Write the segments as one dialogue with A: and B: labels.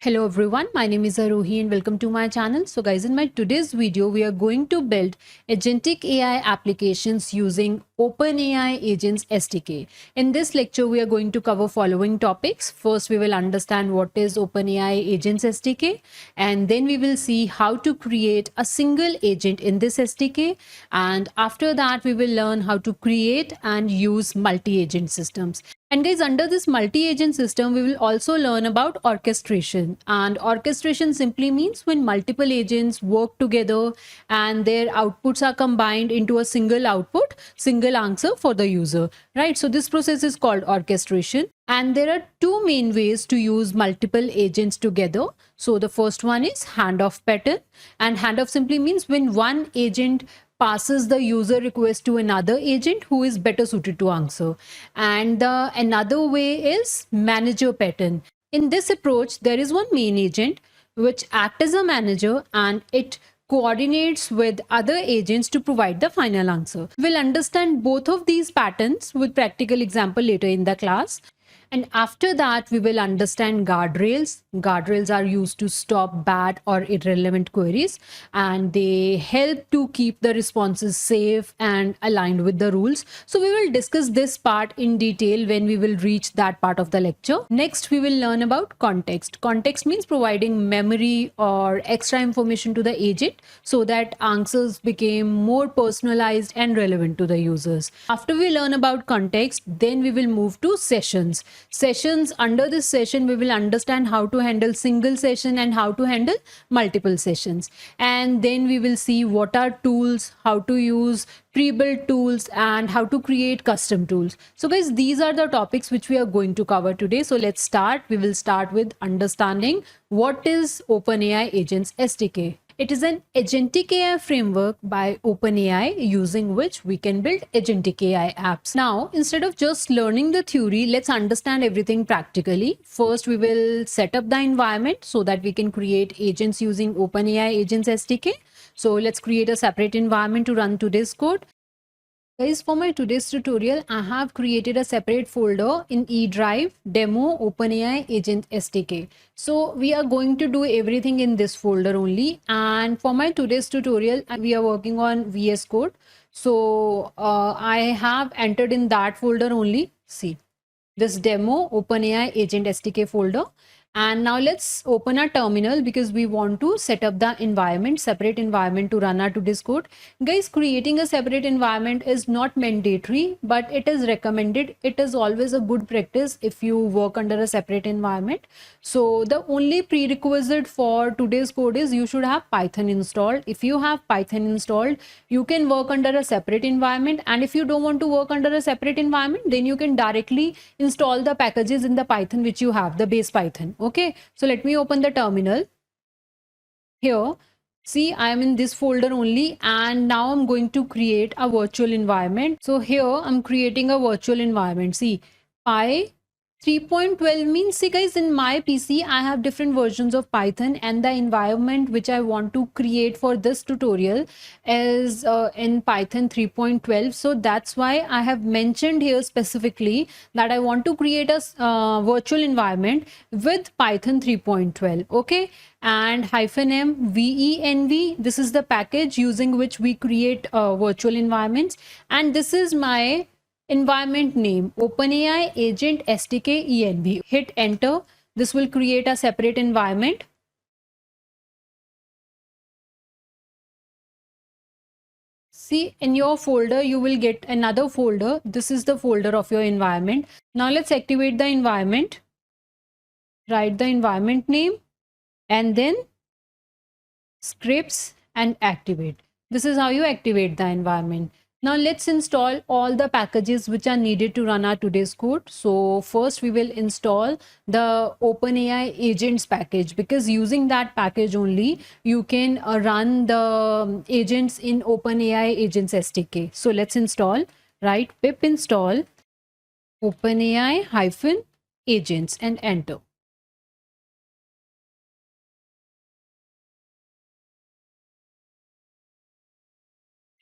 A: Hello everyone, my name is Arohi and welcome to my channel. So guys, in my today's video, we are going to build agentic AI applications using OpenAI Agents SDK. In this lecture, we are going to cover following topics. First, we will understand what is OpenAI Agents SDK, and then we will see how to create a single agent in this SDK. And after that, we will learn how to create and use multi-agent systems. And guys, under this multi-agent system, we will also learn about orchestration. And orchestration simply means when multiple agents work together and their outputs are combined into a single output, single answer for the user, right? So this process is called orchestration. And there are two main ways to use multiple agents together. So the first one is handoff pattern. And handoff simply means when one agent passes the user request to another agent who is better suited to answer. And the another way is manager pattern. In this approach, there is one main agent which acts as a manager and it coordinates with other agents to provide the final answer. We'll understand both of these patterns with practical example later in the class. And after that, we will understand guardrails. Guardrails are used to stop bad or irrelevant queries, and they help to keep the responses safe and aligned with the rules. So we will discuss this part in detail when we will reach that part of the lecture. Next, we will learn about context. Context means providing memory or extra information to the agent so that answers became more personalized and relevant to the users. After we learn about context, then we will move to sessions. Under this session, we will understand how to handle single session and how to handle multiple sessions. And then we will see what are tools, how to use pre-built tools, and how to create custom tools. So guys, these are the topics which we are going to cover today. So let's start. We will start with understanding what is OpenAI Agents SDK. It is an agentic AI framework by OpenAI using which we can build agentic AI apps. Now, instead of just learning the theory, let's understand everything practically. First, we will set up the environment so that we can create agents using OpenAI Agents SDK. So let's create a separate environment to run today's code. Guys, for my today's tutorial, I have created a separate folder in E Drive Demo OpenAI Agent SDK. So we are going to do everything in this folder only. And for my today's tutorial, we are working on VS Code. So I have entered in that folder only. See this demo OpenAI Agent SDK folder. And now let's open our terminal because we want to set up the environment, separate environment to run our today's code. Guys, creating a separate environment is not mandatory, but it is recommended. It is always a good practice if you work under a separate environment. So the only prerequisite for today's code is you should have Python installed. If you have Python installed, you can work under a separate environment. And if you don't want to work under a separate environment, then you can directly install the packages in the Python which you have, the base Python. Okay, so let me open the terminal. Here, see, I am in this folder only, and now I'm going to create a virtual environment. So here I'm creating a virtual environment. See, Py 3.12 means, see guys, in my PC I have different versions of Python, and the environment which I want to create for this tutorial is in Python 3.12. So that's why I have mentioned here specifically that I want to create a virtual environment with Python 3.12. Okay, and -m venv, this is the package using which we create virtual environments, and this is my environment name, OpenAI Agent SDK env. Hit enter. This will create a separate environment. See, in your folder, you will get another folder. This is the folder of your environment. Now let's activate the environment. Write the environment name and then scripts and activate. This is how you activate the environment. Now let's install all the packages which are needed to run our today's code. So first we will install the OpenAI agents package, because using that package only you can run the agents in OpenAI agents SDK. So let's install, right? Pip install OpenAI hyphen agents and enter.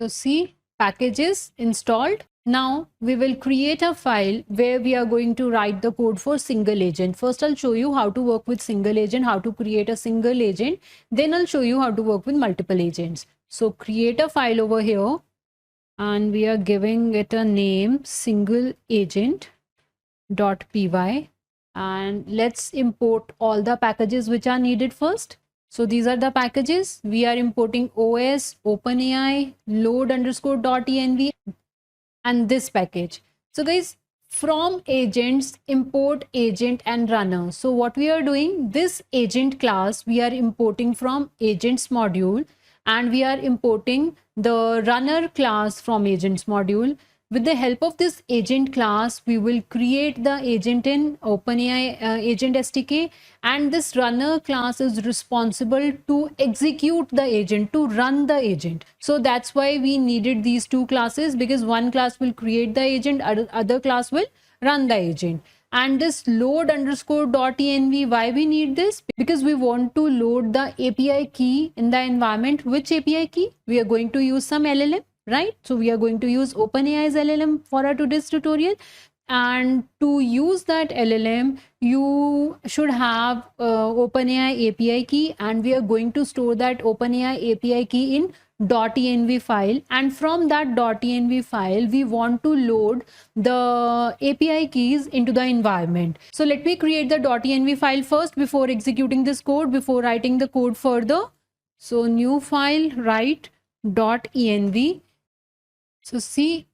A: So see, packages installed. Now we will create a file where we are going to write the code for single agent. First, I'll show you how to work with single agent, how to create a single agent. Then I'll show you how to work with multiple agents. So create a file over here and we are giving it a name, single agent.py, and let's import all the packages which are needed first. So these are the packages. We are importing OS, OpenAI, load_.env, and this package. So guys, from agents, import agent and runner. So what we are doing, this agent class we are importing from agents module, and we are importing the runner class from agents module. With the help of this agent class, we will create the agent in OpenAI agent SDK, and this runner class is responsible to execute the agent, to run the agent. So that's why we needed these two classes, because one class will create the agent, other class will run the agent. And this load_.env, why we need this? Because we want to load the API key in the environment. Which API key? We are going to use some LLM, right? So we are going to use OpenAI's LLM for our today's tutorial. And to use that LLM, you should have OpenAI API key, and we are going to store that OpenAI API key in .env file, and from that .env file we want to load the API keys into the environment. So let me create the .env file first before executing this code, before writing the code further. So new file, write .env. So see,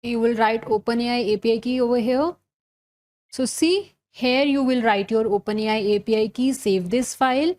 A: you will write OpenAI API key over here. So see, here you will write your OpenAI API key, save this file.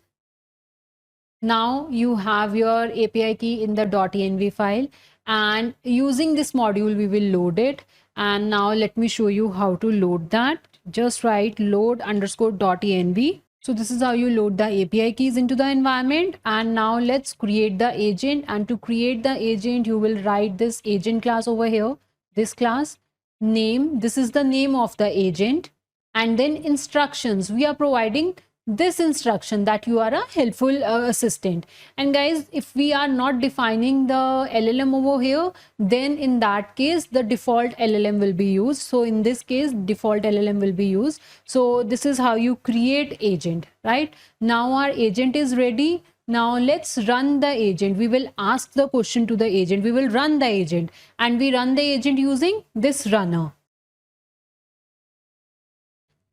A: Now you have your API key in the .env file, and using this module we will load it. And now let me show you how to load that. Just write load_.env. So this is how you load the API keys into the environment. And now let's create the agent, and to create the agent you will write this agent class over here, this class name. This is the name of the agent, and then instructions. We are providing this instruction that you are a helpful assistant. And guys, if we are not defining the LLM over here, then in that case the default LLM will be used. So in this case default LLM will be used. So this is how you create agent, right? Now our agent is ready. Now let's run the agent. We will ask the question to the agent, we will run the agent, and we run the agent using this runner.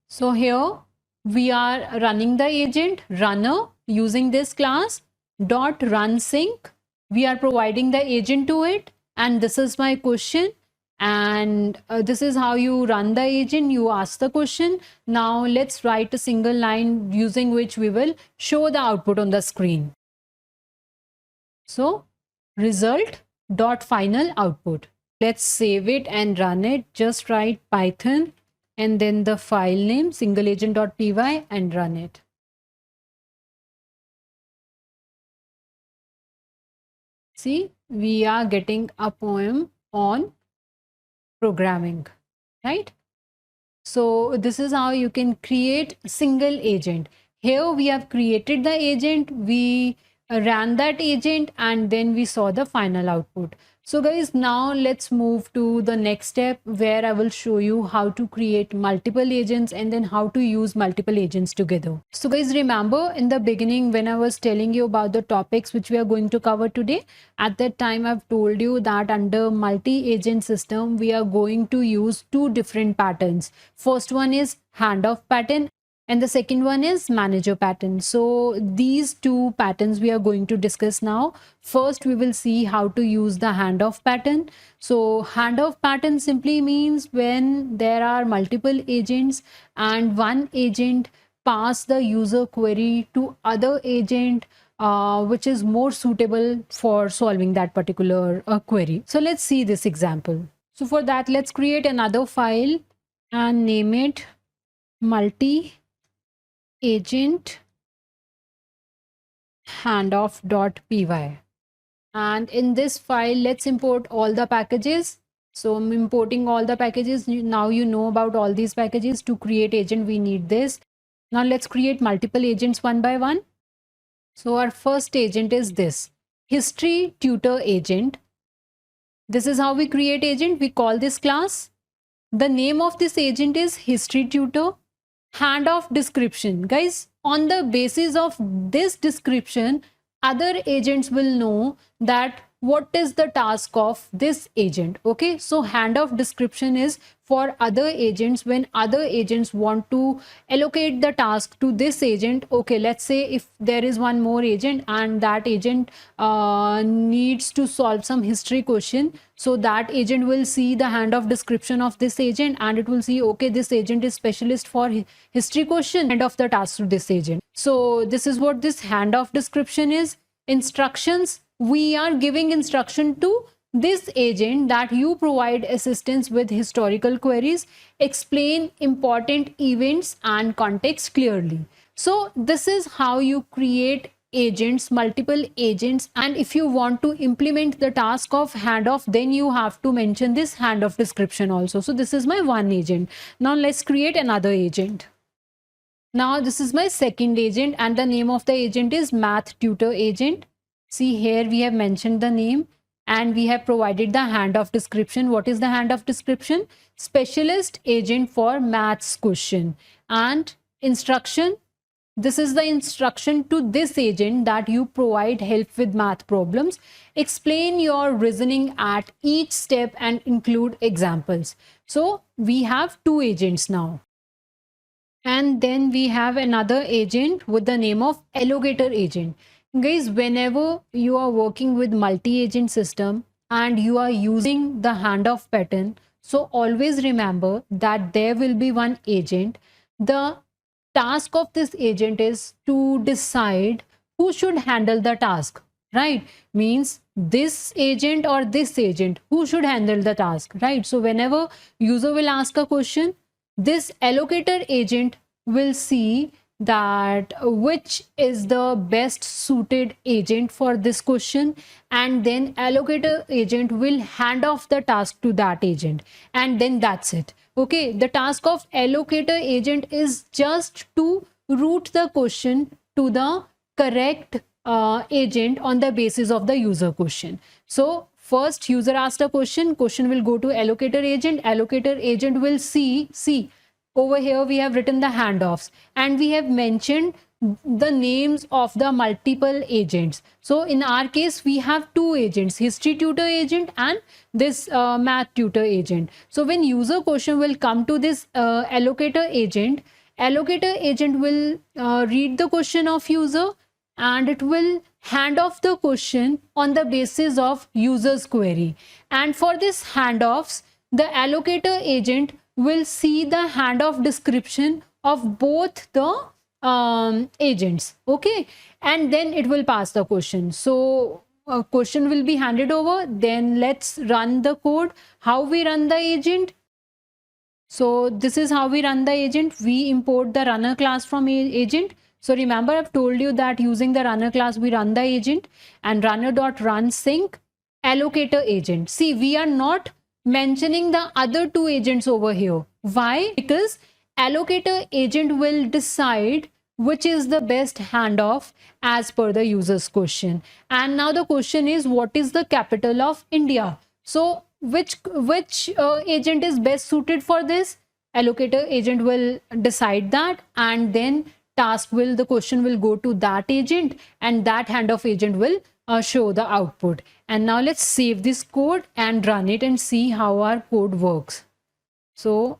A: So here we are running the agent runner using this class .runSync. We are providing the agent to it, and this is my question, and this is how you run the agent. You ask the question. Now let's write a single line using which we will show the output on the screen. So result.final output. Let's save it and run it. Just write Python and then the file name singleagent.py and run it. See, we are getting a poem on programming, right? So this is how you can create single agent. Here we have created the agent, we ran that agent, and then we saw the final output. So guys, now let's move to the next step where I will show you how to create multiple agents and then how to use multiple agents together. So guys, remember in the beginning when I was telling you about the topics which we are going to cover today, at that time I've told you that under multi-agent system, we are going to use two different patterns. First one is handoff pattern, and the second one is manager pattern. So these two patterns we are going to discuss now. First, we will see how to use the handoff pattern. So handoff pattern simply means when there are multiple agents and one agent pass the user query to other agent which is more suitable for solving that particular query. So let's see this example. So for that, let's create another file and name it multi-agent handoff.py. And in this file, let's import all the packages. So I'm importing all the packages. Now you know about all these packages. To create agent, we need this. Now let's create multiple agents one by one. So our first agent is this history tutor agent. This is how we create agent. We call this class. The name of this agent is history tutor. Hand of description. Guys, on the basis of this description, other agents will know that what is the task of this agent. Okay, so hand of description is for other agents when other agents want to allocate the task to this agent. Okay, let's say if there is one more agent and that agent needs to solve some history question, so that agent will see the hand of description of this agent and it will see, okay, this agent is specialist for history question, hand of the task to this agent. So this is what this hand of description is. Instructions, we are giving instruction to this agent that you provide assistance with historical queries, explain important events and context clearly. So this is how you create agents, multiple agents. And if you want to implement the task of handoff, then you have to mention this hand of description also. So this is my one agent. Now let's create another agent. Now this is my second agent and the name of the agent is math tutor agent. See, here we have mentioned the name and we have provided the hand of description. What is the hand of description? Specialist agent for maths question. And instruction, this is the instruction to this agent that you provide help with math problems. Explain your reasoning at each step and include examples. So we have two agents now. And then we have another agent with the name of allocator agent. Guys, whenever you are working with multi-agent system and you are using the handoff pattern, so always remember that there will be one agent. The task of this agent is to decide who should handle the task, right? Means this agent or this agent, who should handle the task, right? So whenever user will ask a question, this allocator agent will see that which is the best suited agent for this question, and then allocator agent will hand off the task to that agent, and then that's it. Okay, the task of allocator agent is just to route the question to the correct agent on the basis of the user question. So first user asked a question will go to allocator agent will see over here we have written the handoffs and we have mentioned the names of the multiple agents. So in our case we have two agents, history tutor agent and this math tutor agent. So when user question will come to this allocator agent will read the question of user and it will hand off the question on the basis of user's query. And for this handoffs, the allocator agent will see the handoff description of both the agents. Okay, and then it will pass the question. So a question will be handed over. Then let's run the code. How we run the agent? So this is how we run the agent. We import the runner class from agent. So remember, I've told you that using the runner class we run the agent, and runner.run sync allocator agent. See, we are not mentioning the other two agents over here. Why? Because allocator agent will decide which is the best handoff as per the user's question. And now the question is, what is the capital of India? So which agent is best suited for this? Allocator agent will decide that, and then the question will go to that agent, and that handoff agent will show the output. And now let's save this code and run it and see how our code works. So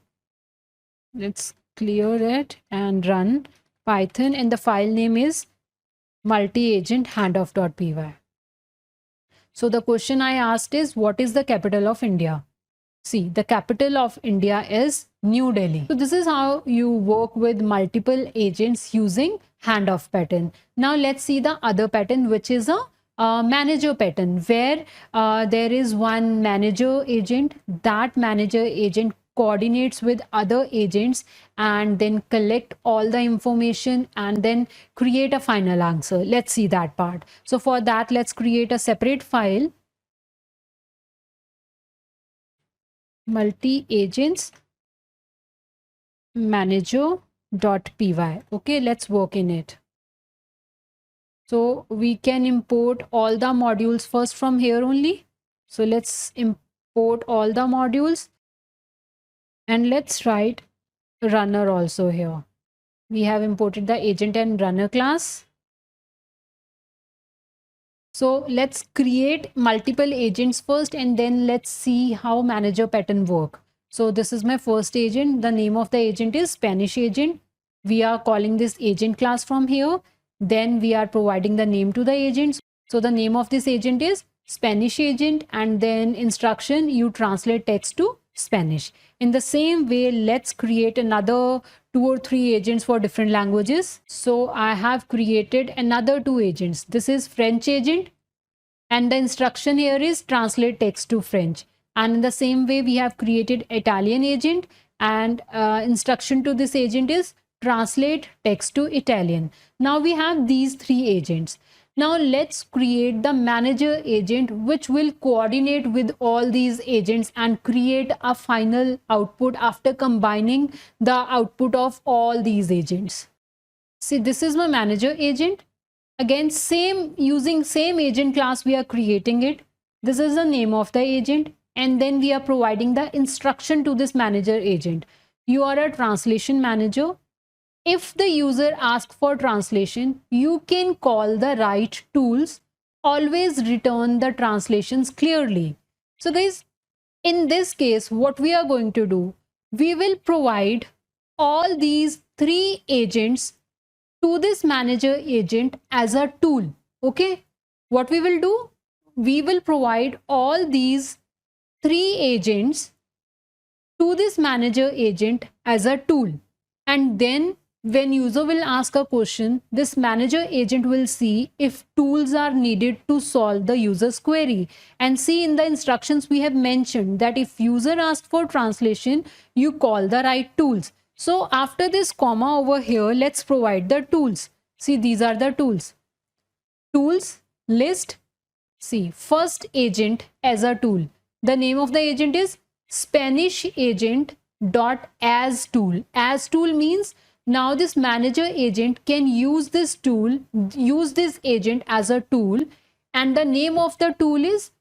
A: let's clear it and run Python, and the file name is multi-agent handoff.py. So the question I asked is, what is the capital of India? See, the capital of India is New Delhi. So this is how you work with multiple agents using handoff pattern. Now let's see the other pattern, which is a manager pattern, where there is one manager agent. That manager agent coordinates with other agents and then collect all the information and then create a final answer. Let's see that part. So for that, let's create a separate file, multi-agents manager.py. Okay, let's work in it. So we can import all the modules first from here only. So let's import all the modules and let's write runner also here. We have imported the agent and runner class. So let's create multiple agents first and then let's see how manager pattern work. So this is my first agent. The name of the agent is Spanish agent. We are calling this agent class from here. Then we are providing the name to the agent. So the name of this agent is Spanish agent, and then instruction, you translate text to Spanish. In the same way, let's create another 2 or 3 agents for different languages. So I have created another 2 agents. This is French agent, and the instruction here is translate text to French. And in the same way, we have created Italian agent, and instruction to this agent is translate text to Italian. Now we have these 3 agents. Now let's create the manager agent, which will coordinate with all these agents and create a final output after combining the output of all these agents. See, this is my manager agent. Again, using same agent class, we are creating it. This is the name of the agent, and then we are providing the instruction to this manager agent. You are a translation manager. If the user asks for translation, you can call the right tools. Always return the translations clearly. So guys, in this case, what we are going to do, we will provide all these 3 agents to this manager agent as a tool. Okay, what we will do, we will provide all these 3 agents to this manager agent as a tool, and then when user will ask a question, this manager agent will see if tools are needed to solve the user's query. And see, in the instructions we have mentioned that if user asks for translation, you call the right tools. So after this comma over here, let's provide the tools. See, these are the tools. Tools list. See, first agent as a tool. The name of the agent is Spanish agent dot as tool. As tool means now this manager agent can use this tool, use this agent as a tool, and the name of the tool is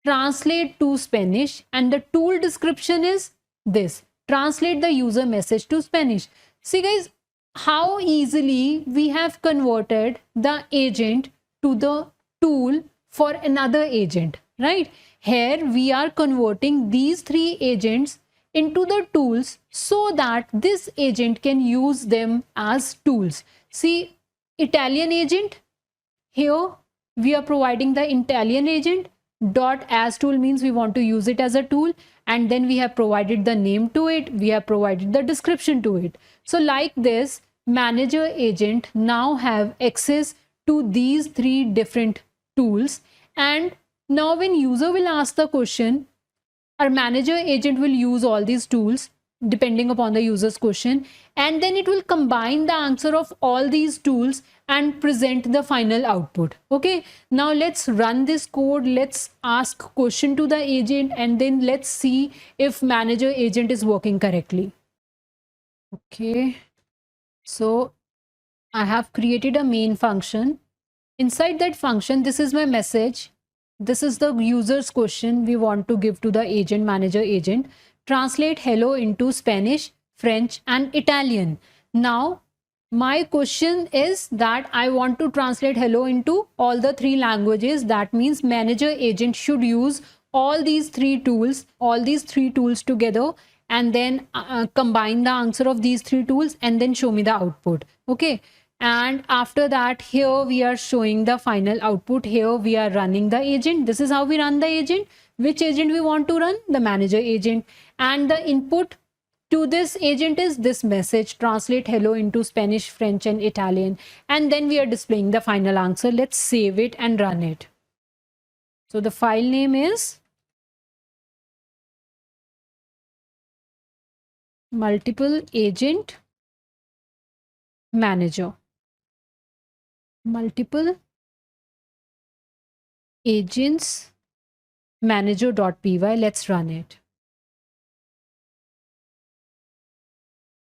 A: translate to Spanish, and the tool description is this: translate the user message to Spanish. See guys, how easily we have converted the agent to the tool for another agent, right? Here we are converting these 3 agents into the tools so that this agent can use them as tools. See, Italian agent, here we are providing the Italian agent. Dot as tool means we want to use it as a tool, and then we have provided the name to it, we have provided the description to it. So like this, manager agent now have access to these 3 different tools, and now when user will ask the question, our manager agent will use all these tools depending upon the user's question, and then it will combine the answer of all these tools and present the final output. Okay, now let's run this code. Let's ask question to the agent, and then let's see if manager agent is working correctly. Okay, so I have created a main function. Inside that function, this is my message. This is the user's question we want to give to the agent, manager agent. Translate hello into Spanish, French, and Italian. Now, my question is that I want to translate hello into all the 3 languages. That means manager agent should use all these 3 tools together, and then combine the answer of these 3 tools and then show me the output. Okay, and after that, here we are showing the final output. Here we are running the agent. This is how we run the agent. Which agent we want to run? The manager agent. And the input to this agent is this message: translate hello into Spanish, French, and Italian. And then we are displaying the final answer. Let's save it and run it. So the file name is multiple agent manager. Multiple agents manager.py. Let's run it.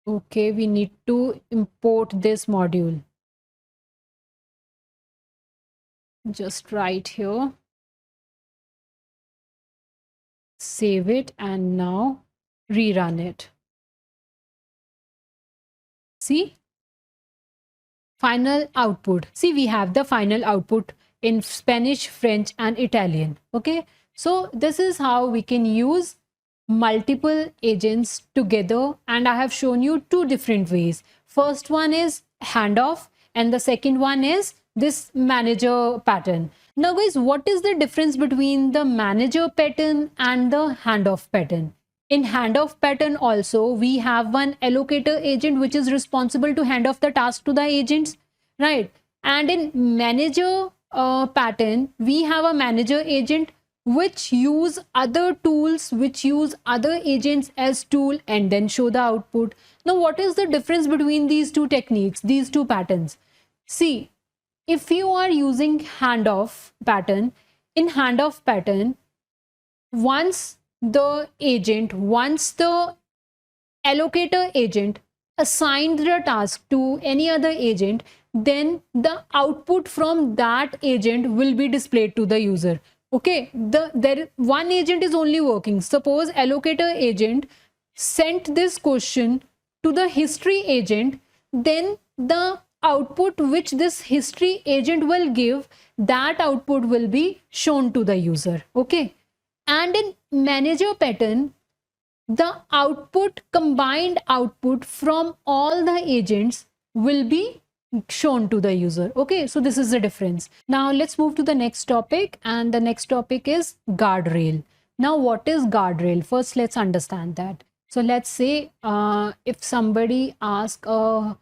A: Okay, we need to import this module. Just right here. save it and now rerun it. See, final output. See, we have the final output in Spanish, French, and Italian. Okay, so this is how we can use multiple agents together, and I have shown you two different ways. First one is handoff, and the second one is this manager pattern. Now guys, what is the difference between the manager pattern and the handoff pattern? In handoff pattern also, we have one allocator agent which is responsible to hand off the task to the agents, right? And in manager pattern, we have a manager agent which use other tools, which use other agents as tool and then show the output. Now, what is the difference between these two techniques, these two patterns? See, if you are using handoff pattern, in handoff pattern, once the allocator agent assigned the task to any other agent, then the output from that agent will be displayed to the user. Okay, one agent is only working. Suppose allocator agent sent this question to the history agent, then the output which this history agent will give, that output will be shown to the user. Okay, and in manager pattern, the output, combined output from all the agents will be shown to the user. Okay, so this is the difference. Now let's move to the next topic, and the next topic is guardrail. Now what is guardrail? First let's understand that. So let's say if somebody asks a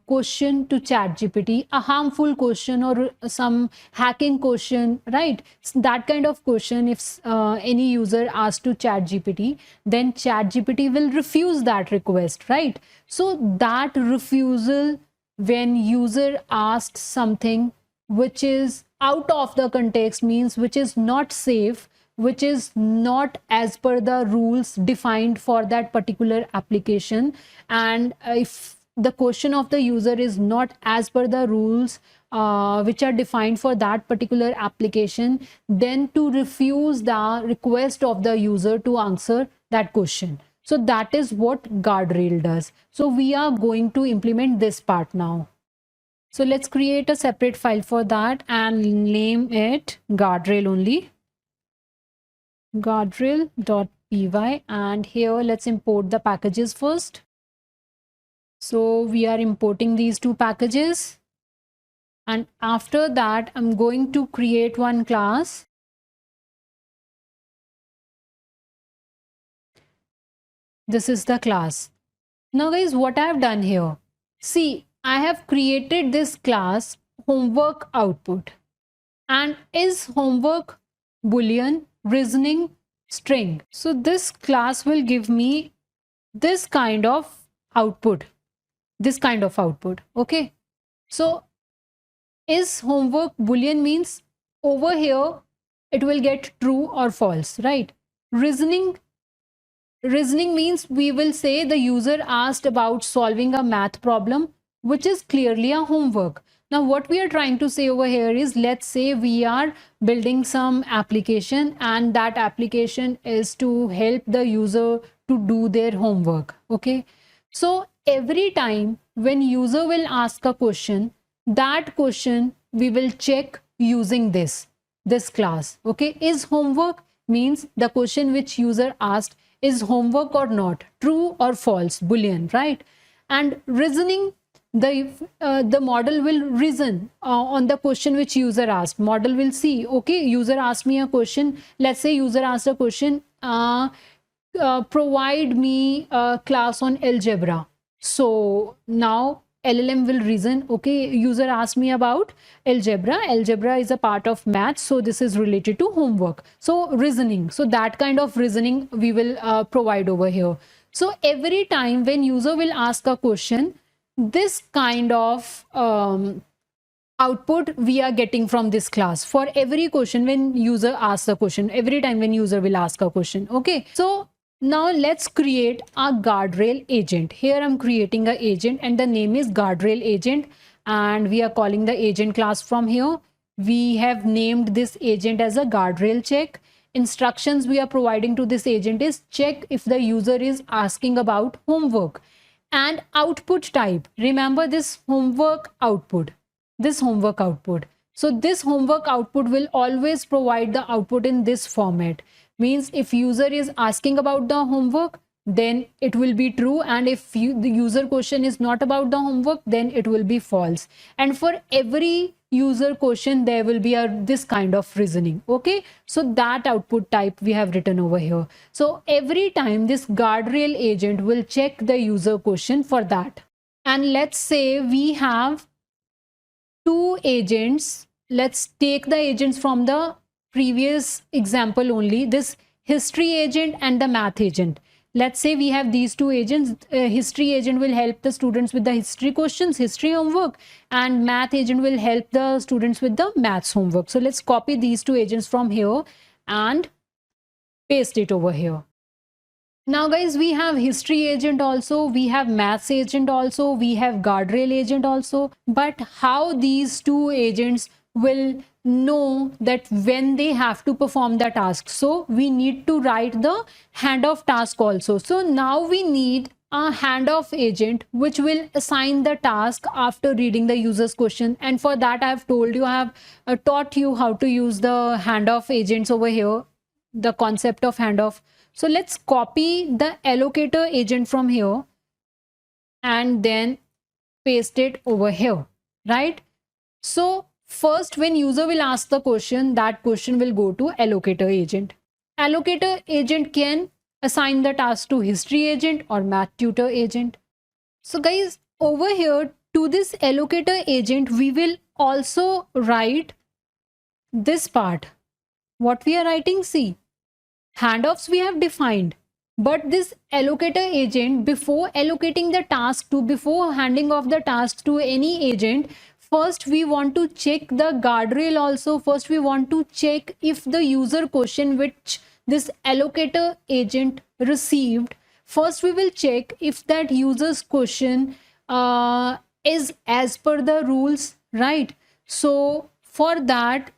A: question to ChatGPT, a harmful question or some hacking question, right? That kind of question, if any user asks to ChatGPT, then ChatGPT will refuse that request, right? So that refusal, when user asks something which is out of the context, means which is not safe, which is not as per the rules defined for that particular application, and if the question of the user is not as per the rules which are defined for that particular application, then to refuse the request of the user to answer that question. So that is what guardrail does. So we are going to implement this part now. So let's create a separate file for that and name it guardrail only, guardrail.py, and here let's import the packages first. So we are importing these two packages, and after that I'm going to create one class. This is the class. Now guys, what I have done here, see, I have created this class homework output, and is homework boolean, reasoning, string. So this class will give me this kind of output, okay? So is homework boolean means over here it will get true or false, right? Reasoning means we will say the user asked about solving a math problem, which is clearly a homework. Now what we are trying to say over here is, let's say we are building some application, and that application is to help the user to do their homework. Okay, so every time when user will ask a question, that question we will check using this class. Okay, is homework means the question which user asked is homework or not, true or false, boolean, right? And reasoning, the model will reason on the question which user asked. Model will see, okay, user asked me a question. Let's say user asked a question, provide me a class on algebra. So now LLM will reason, okay, user asked me about algebra is a part of math, so this is related to homework. So reasoning, so that kind of reasoning we will provide over here. So every time when user will ask a question, this kind of output we are getting from this class for every question when user asks a question, every time when user will ask a question. Okay, so now let's create a guardrail agent. Here I'm creating an agent, and the name is guardrail agent, and we are calling the agent class from here. We have named this agent as a guardrail check, instructions we are providing to this agent is check if the user is asking about homework. And output type, remember this homework output. So this homework output will always provide the output in this format. Means if user is asking about the homework, then it will be true, and if the user question is not about the homework, then it will be false. And for every user question there will be this kind of reasoning. Okay, so that output type we have written over here. So every time this guardrail agent will check the user question for that. And let's say we have two agents. Let's take the agents from the previous example only, this history agent and the math agent. Let's say we have these two agents. History agent will help the students with the history questions, history homework, and math agent will help the students with the maths homework. So let's copy these two agents from here and paste it over here. Now guys, we have history agent also, we have maths agent also, we have guardrail agent also. But how these two agents will know that when they have to perform the task? So we need to write the handoff task also. So now we need a handoff agent which will assign the task after reading the user's question. And for that I have told you, I have taught you how to use the handoff agents over here, the concept of handoff. So let's copy the allocator agent from here and then paste it over here, right? So first, when user will ask the question, that question will go to allocator agent. Allocator agent can assign the task to history agent or math tutor agent. So guys, over here to this allocator agent, we will also write this part. What we are writing, see, handoffs we have defined, but this allocator agent, before allocating the task to, before handing off the task to any agent, first we want to check the guardrail also. First we want to check if the user question which this allocator agent received, first we will check if that user's question is as per the rules, right? So for that,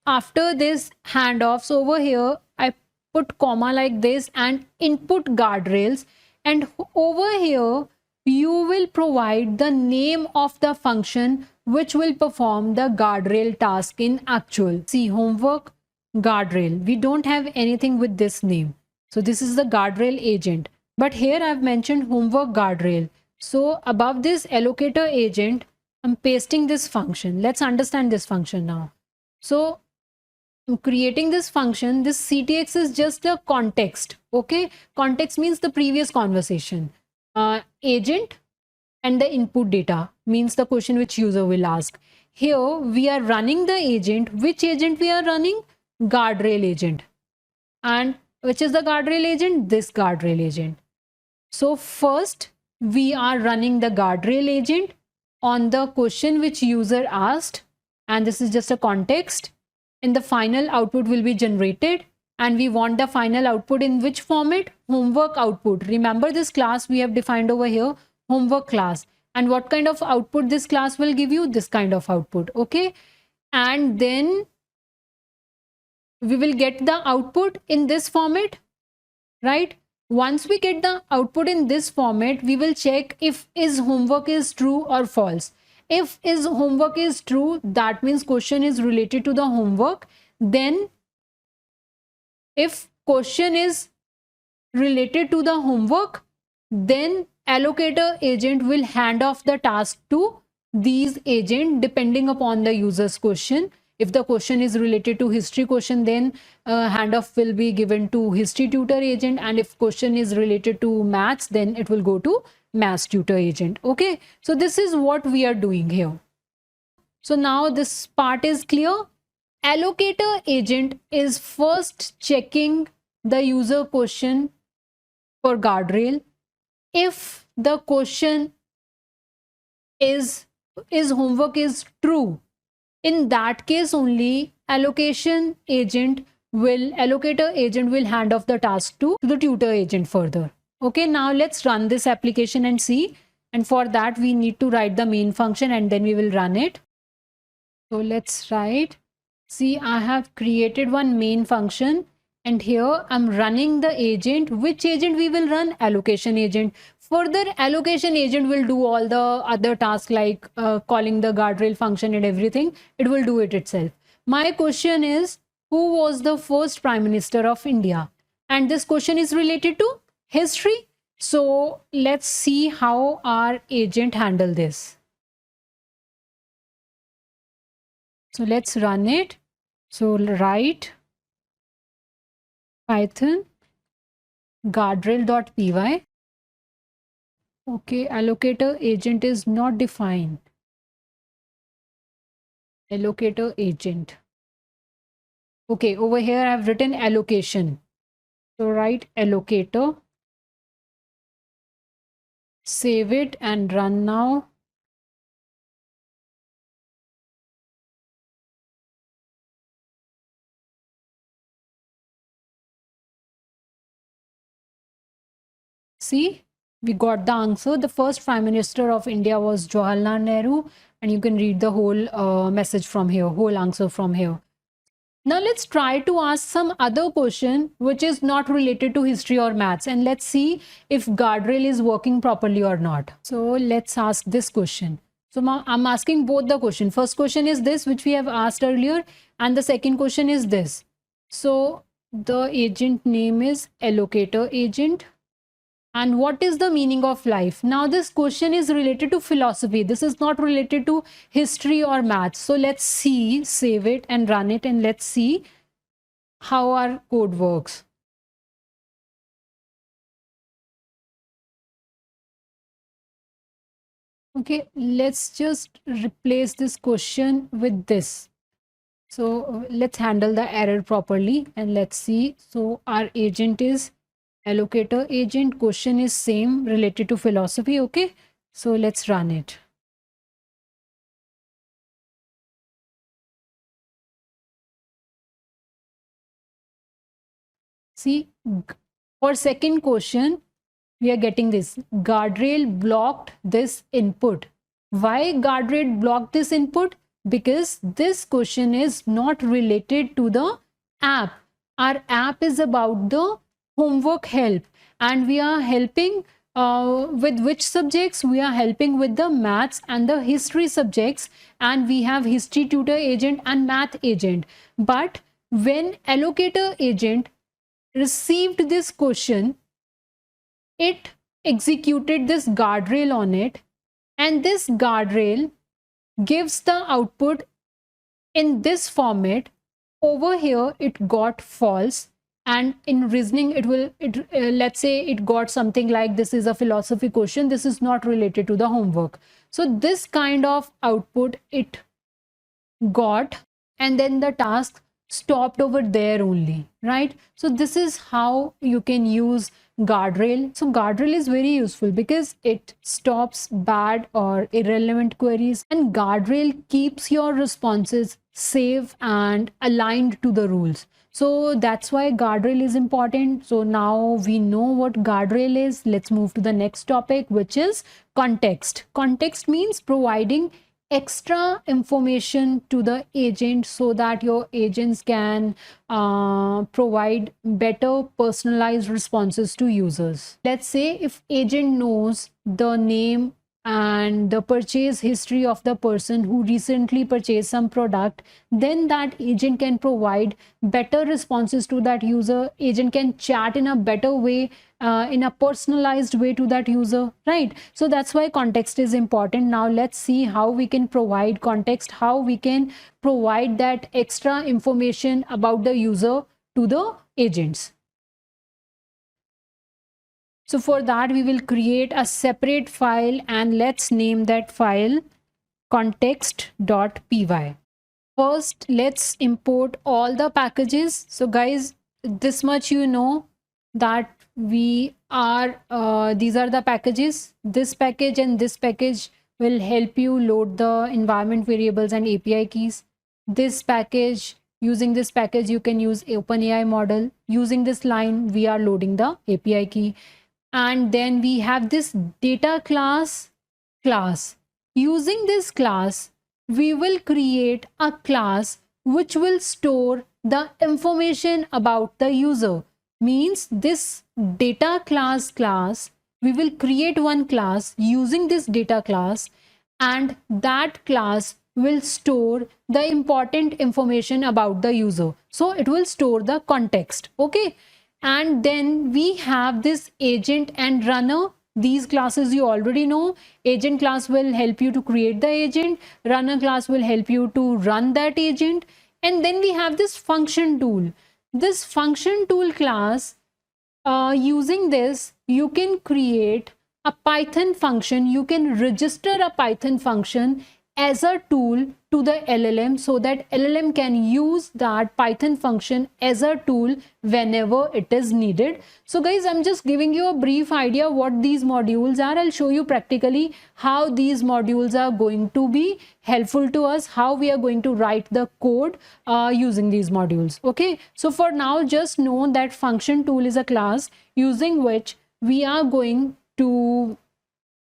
A: after this handoffs over here, I put comma like this and input guardrails, and over here you will provide the name of the function which will perform the guardrail task in actual. See, homework guardrail, we don't have anything with this name, so this is the guardrail agent, but here I've mentioned homework guardrail. So above this allocator agent, I'm pasting this function. Let's understand this function now. So I'm creating this function. This CTX is just the context. Okay, context means the previous conversation. Agent and the input data means the question which user will ask. Here we are running the agent. Which agent we are running? Guardrail agent. And which is the guardrail agent? This guardrail agent. So first we are running the guardrail agent on the question which user asked, and this is just a context. And the final output will be generated, and we want the final output in which format? Homework output. Remember this class we have defined over here, homework class. And what kind of output this class will give you? This kind of output. Okay, and then we will get the output in this format, right? Once we get the output in this format, we will check if is homework is true or false. If is homework is true, that means question is related to the homework. Then if question is related to the homework, then allocator agent will hand off the task to these agent depending upon the user's question. If the question is related to history question, then handoff will be given to history tutor agent, and if question is related to maths, then it will go to maths tutor agent. Okay, so this is what we are doing here. So now this part is clear. Allocator agent is first checking the user question for guardrail. If the question is homework is true, in that case only allocator agent will hand off the task to the tutor agent further. Okay, now let's run this application and see. And for that we need to write the main function and then we will run it. So let's write. See, I have created one main function, and here I'm running the agent. Which agent we will run? Allocation agent. Further, allocation agent will do all the other tasks like calling the guardrail function and everything. It will do it itself. My question is, who was the first Prime Minister of India? And this question is related to history. So let's see how our agent handle this. So let's run it. So write Python guardrail.py. Okay, allocator agent is not defined. Allocator agent. Okay, over here I have written allocation. So write allocator. Save it and run now. See, we got the answer. The first Prime Minister of India was Jawaharlal Nehru, and you can read the whole message from here, whole answer from here. Now let's try to ask some other question which is not related to history or maths, and let's see if guardrail is working properly or not. So let's ask this question. So I'm asking both the question. First question is this, which we have asked earlier, and the second question is this. So the agent name is allocator agent. And what is the meaning of life? Now this question is related to philosophy. This is not related to history or maths. So let's see, save it and run it, and let's see how our code works. Okay, let's just replace this question with this. So let's handle the error properly and let's see. So our agent is allocator agent. Question is same, related to philosophy. Okay, so let's run it. See, for second question, we are getting this. Guardrail blocked this input. Why guardrail blocked this input? Because this question is not related to the app. Our app is about the homework help, and we are helping with which subjects? We are helping with the maths and the history subjects, and we have history tutor agent and math agent. But when allocator agent received this question, it executed this guardrail on it, and this guardrail gives the output in this format. Over here it got false, and in reasoning let's say it got something like, this is a philosophy question, this is not related to the homework. So this kind of output it got, and then the task stopped over there only, right? So this is how you can use guardrail. So guardrail is very useful because it stops bad or irrelevant queries, and guardrail keeps your responses safe and aligned to the rules. So that's why guardrail is important. So now we know what guardrail is. Let's move to the next topic, which is context. Context means providing extra information to the agent so that your agents can provide better personalized responses to users. Let's say if agent knows the name and the purchase history of the person who recently purchased some product, then that agent can provide better responses to that user. Agent can chat in a better way, in a personalized way to that user, right? So that's why context is important. Now let's see how we can provide context, how we can provide that extra information about the user to the agents. So for that, we will create a separate file, and let's name that file context.py. First, let's import all the packages. So guys, this much you know, that we are these are the packages. This package and this package will help you load the environment variables and API keys. This package, using this package you can use OpenAI model. Using this line we are loading the API key. And then we have this data class. Using this class we will create a class which will store the information about the user. Means this data class, we will create one class using this data class, and that class will store the important information about the user. So it will store the context. Okay. And then we have this agent and runner. These classes you already know. Agent class will help you to create the agent. Runner class will help you to run that agent. And then we have this function tool. This function tool class, using this, you can create a Python function. You can register a Python function as a tool to the LLM, so that LLM can use that Python function as a tool whenever it is needed. So guys, I'm just giving you a brief idea what these modules are. I'll show you practically how these modules are going to be helpful to us, how we are going to write the code using these modules. Okay, so for now, just know that function tool is a class using which we are going to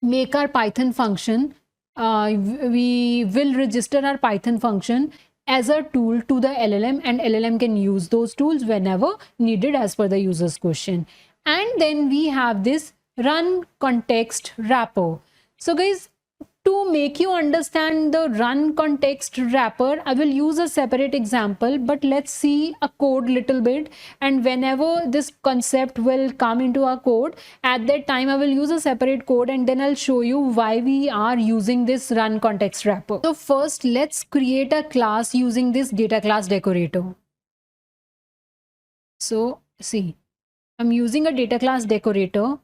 A: make our Python function. We will register our Python function as a tool to the LLM, and LLM can use those tools whenever needed as per the user's question. And then we have this run context wrapper. So guys, to make you understand the run context wrapper, I will use a separate example, but let's see a code little bit. And whenever this concept will come into our code, at that time I will use a separate code, and then I'll show you why we are using this run context wrapper. So first, let's create a class using this data class decorator. So see, I'm using a data class decorator.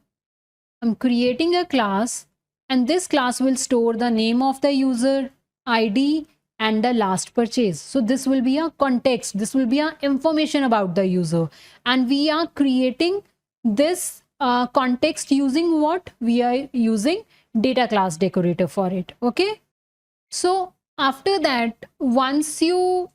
A: I'm creating a class, and this class will store the name of the user, ID, and the last purchase. So this will be a context. This will be a information about the user. And we are creating this context using what? We are using data class decorator for it. Okay. So after that, once you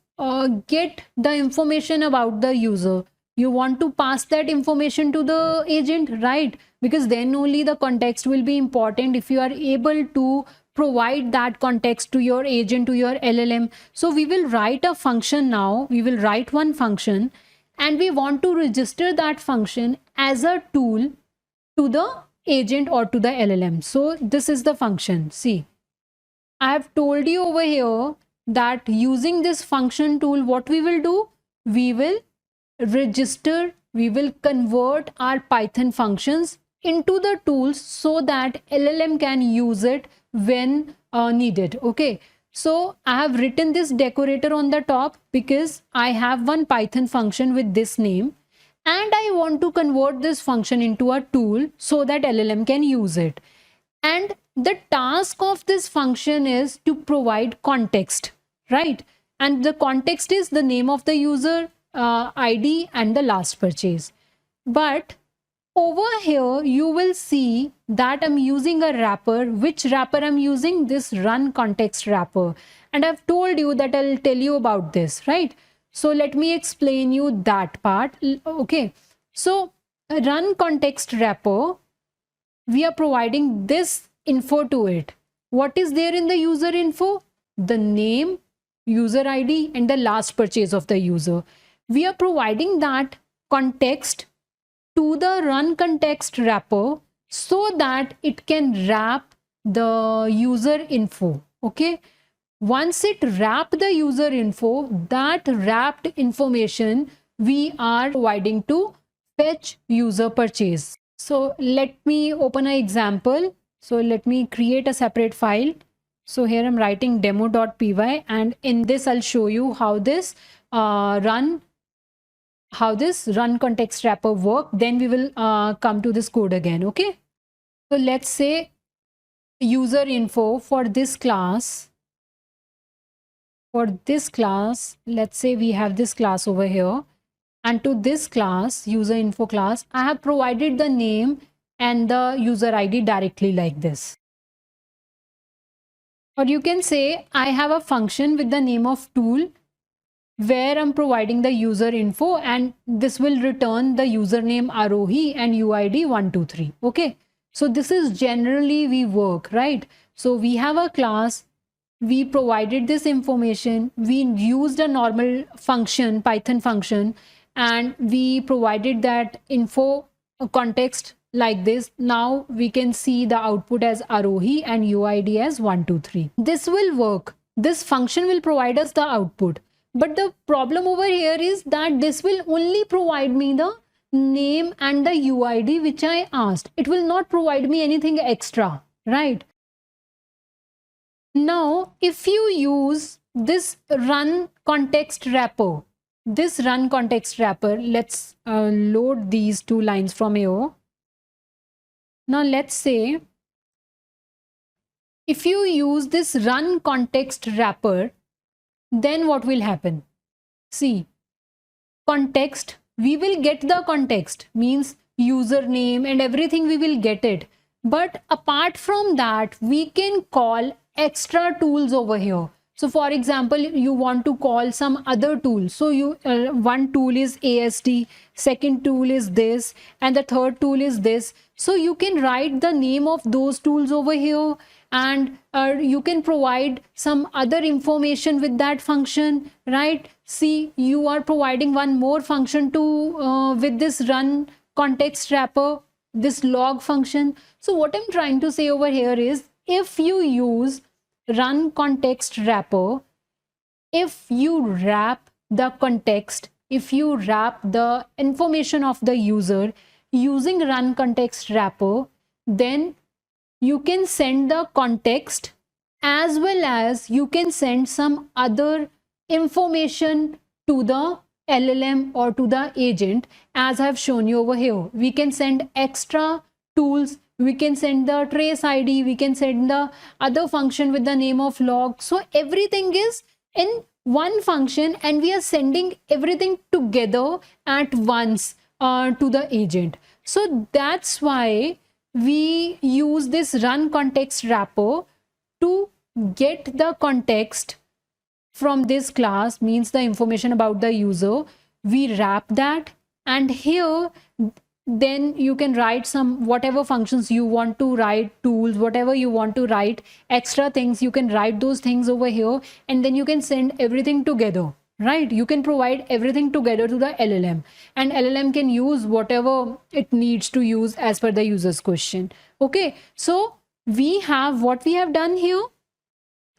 A: get the information about the user, you want to pass that information to the agent, right? Because then only the context will be important, if you are able to provide that context to your agent, to your LLM. So we will write a function now. We will write one function, and we want to register that function as a tool to the agent or to the LLM. So this is the function. See, I have told you over here that using this function tool, what we will do? We will register, we will convert our Python functions into the tools so that LLM can use it when needed. Okay, so I have written this decorator on the top because I have one Python function with this name, and I want to convert this function into a tool so that LLM can use it. And the task of this function is to provide context, right? And the context is the name of the user, ID, and the last purchase. But over here you will see that I'm using a wrapper. Which wrapper I'm using? This run context wrapper. And I've told you that I'll tell you about this, right? So let me explain you that part. Okay, so a run context wrapper, we are providing this info to it. What is there in the user info? The name, user ID, and the last purchase of the user. We are providing that context to the run context wrapper so that it can wrap the user info. Okay, once it wrap the user info, that wrapped information we are providing to fetch user purchase. So let me open an example. So let me create a separate file. So here I'm writing demo.py, and in this I'll show you how this run context wrapper work. Then we will come to this code again. Okay, so let's say user info for this class. For this class, let's say we have this class over here, and to this class, user info class, I have provided the name and the user ID directly like this. Or you can say I have a function with the name of tool where I'm providing the user info, and this will return the username Arohi and UID 123. Okay, so this is generally we work, right? So we have a class, we provided this information, we used a normal function, Python function, and we provided that info context like this. Now we can see the output as Arohi and UID as 123. This will work. This function will provide us the output. But the problem over here is that this will only provide me the name and the UID which I asked. It will not provide me anything extra, right? Now, if you use this run context wrapper, let's load these two lines from here. Now, let's say if you use this run context wrapper, then what will happen? See, context, we will get the context, means username and everything, we will get it. But apart from that, we can call extra tools over here. So for example, you want to call some other tool. So you one tool is ASD, second tool is this, and the third tool is this. So you can write the name of those tools over here, and you can provide some other information with that function, right? See, you are providing one more function to with this run context wrapper, this log function. So what I'm trying to say over here is, if you use run context wrapper, if you wrap the context, if you wrap the information of the user using run context wrapper, then you can send the context as well as you can send some other information to the LLM or to the agent, as I've shown you over here. We can send extra tools, we can send the trace ID, we can send the other function with the name of log. So everything is in one function and we are sending everything together at once to the agent. So that's why we use this run context wrapper to get the context from this class, means the information about the user. We wrap that, and here then you can write some whatever functions you want to write, tools, whatever you want to write, extra things, you can write those things over here, and then you can send everything together, right? You can provide everything together to the LLM, and LLM can use whatever it needs to use as per the user's question. Okay, so we have what we have done here.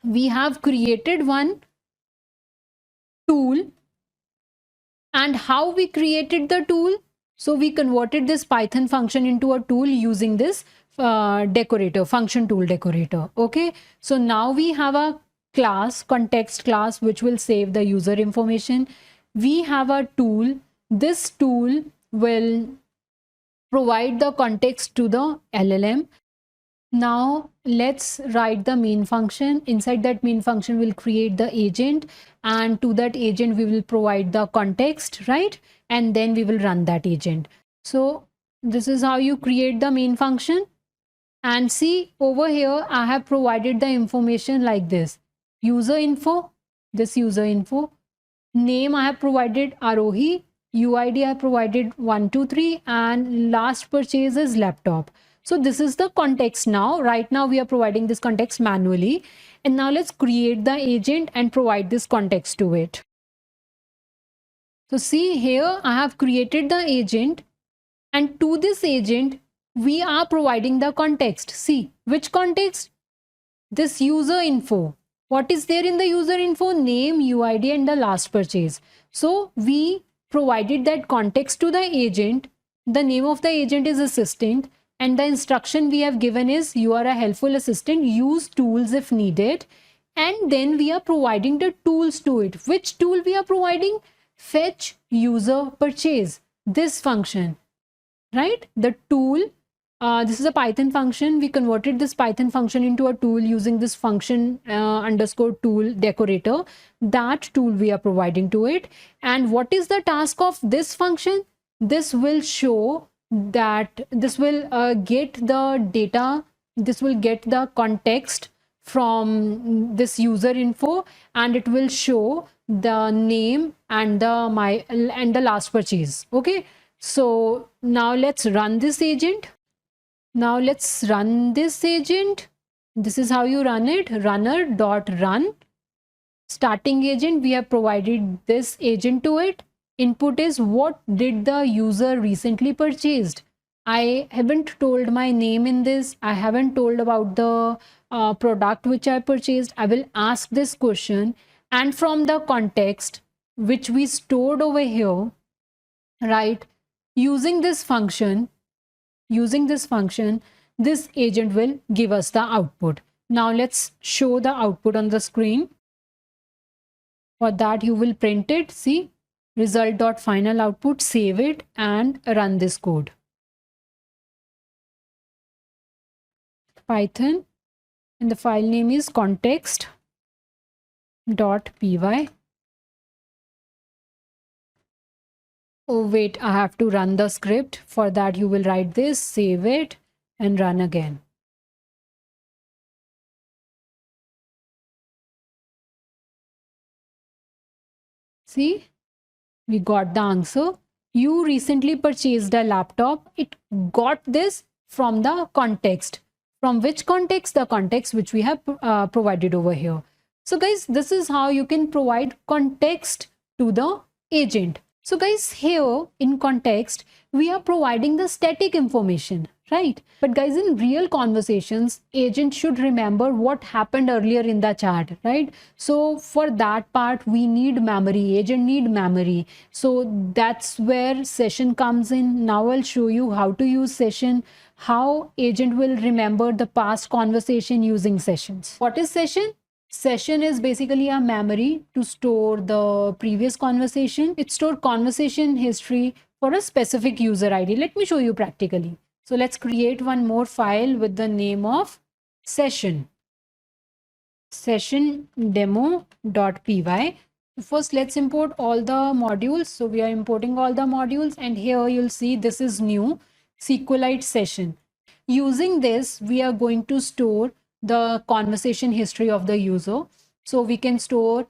A: We have created one tool, and how we created the tool? So we converted this Python function into a tool using this decorator, function tool decorator. Okay, so now we have a class, context class, which will save the user information. We have a tool. This tool will provide the context to the LLM. Now let's write the main function. Inside that main function we'll create the agent, and to that agent we will provide the context, right? And then we will run that agent. So this is how you create the main function. And see, over here I have provided the information like this: user info, this user info, name I have provided Arohi, UID I have provided 123, and last purchase is laptop. So this is the context now. Right now we are providing this context manually. And now let's create the agent and provide this context to it. So see here, I have created the agent, and to this agent, we are providing the context. See, which context? This user info. What is there in the user info? Name, UID, and the last purchase. So we provided that context to the agent. The name of the agent is assistant. And the instruction we have given is, you are a helpful assistant, use tools if needed. And then we are providing the tools to it. Which tool we are providing? Fetch user purchase, this function, right? The tool, this is a Python function. We converted this Python function into a tool using this function underscore tool decorator. That tool we are providing to it. And what is the task of this function? This will show that this will get the data, this will get the context from this user info, and it will show the name and the last purchase. Okay, so now let's run this agent. This is how you run it. Runner.run. Starting agent, we have provided this agent to it. Input is what did the user recently purchased. I haven't told my name in this. I haven't told about the product which I purchased. I will ask this question, and from the context which we stored over here, right, using this function, this agent will give us the output. Now let's show the output on the screen. For that, you will print it. See, result.final output, save it and run this code. Python, and the file name is context.py. Oh wait, I have to run the script. For that, you will write this, save it and run again. See, we got the answer. You recently purchased a laptop. It got this from the context. From which context? The context which we have provided over here. So guys, this is how you can provide context to the agent. So guys, here in context, we are providing the static information, right? But guys, in real conversations, agent should remember what happened earlier in the chat, right? So for that part, we need memory. Agent need memory. So that's where session comes in. Now I'll show you how to use session, how agent will remember the past conversation using sessions. What is session? Session is basically a memory to store the previous conversation. It stores conversation history for a specific user ID. Let me show you practically. So let's create one more file with the name of session demo.py. First, let's import all the modules. So we are importing all the modules, and here you'll see this is new SQLite session. Using this, we are going to store the conversation history of the user. So we can store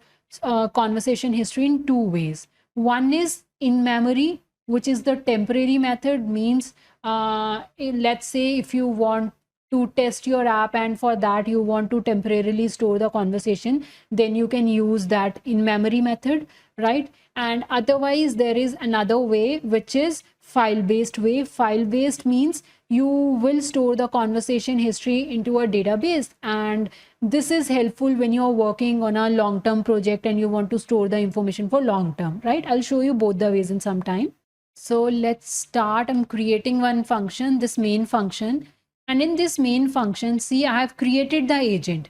A: conversation history in two ways. One is in memory, which is the temporary method. Means let's say if you want to test your app and for that you want to temporarily store the conversation, then you can use that in memory method, right? And otherwise there is another way, which is file based way. File based means you will store the conversation history into a database, and this is helpful when you're working on a long-term project and you want to store the information for long term, right? I'll show you both the ways in some time. So let's start. I'm creating one function, this main function, and in this main function, see, I have created the agent.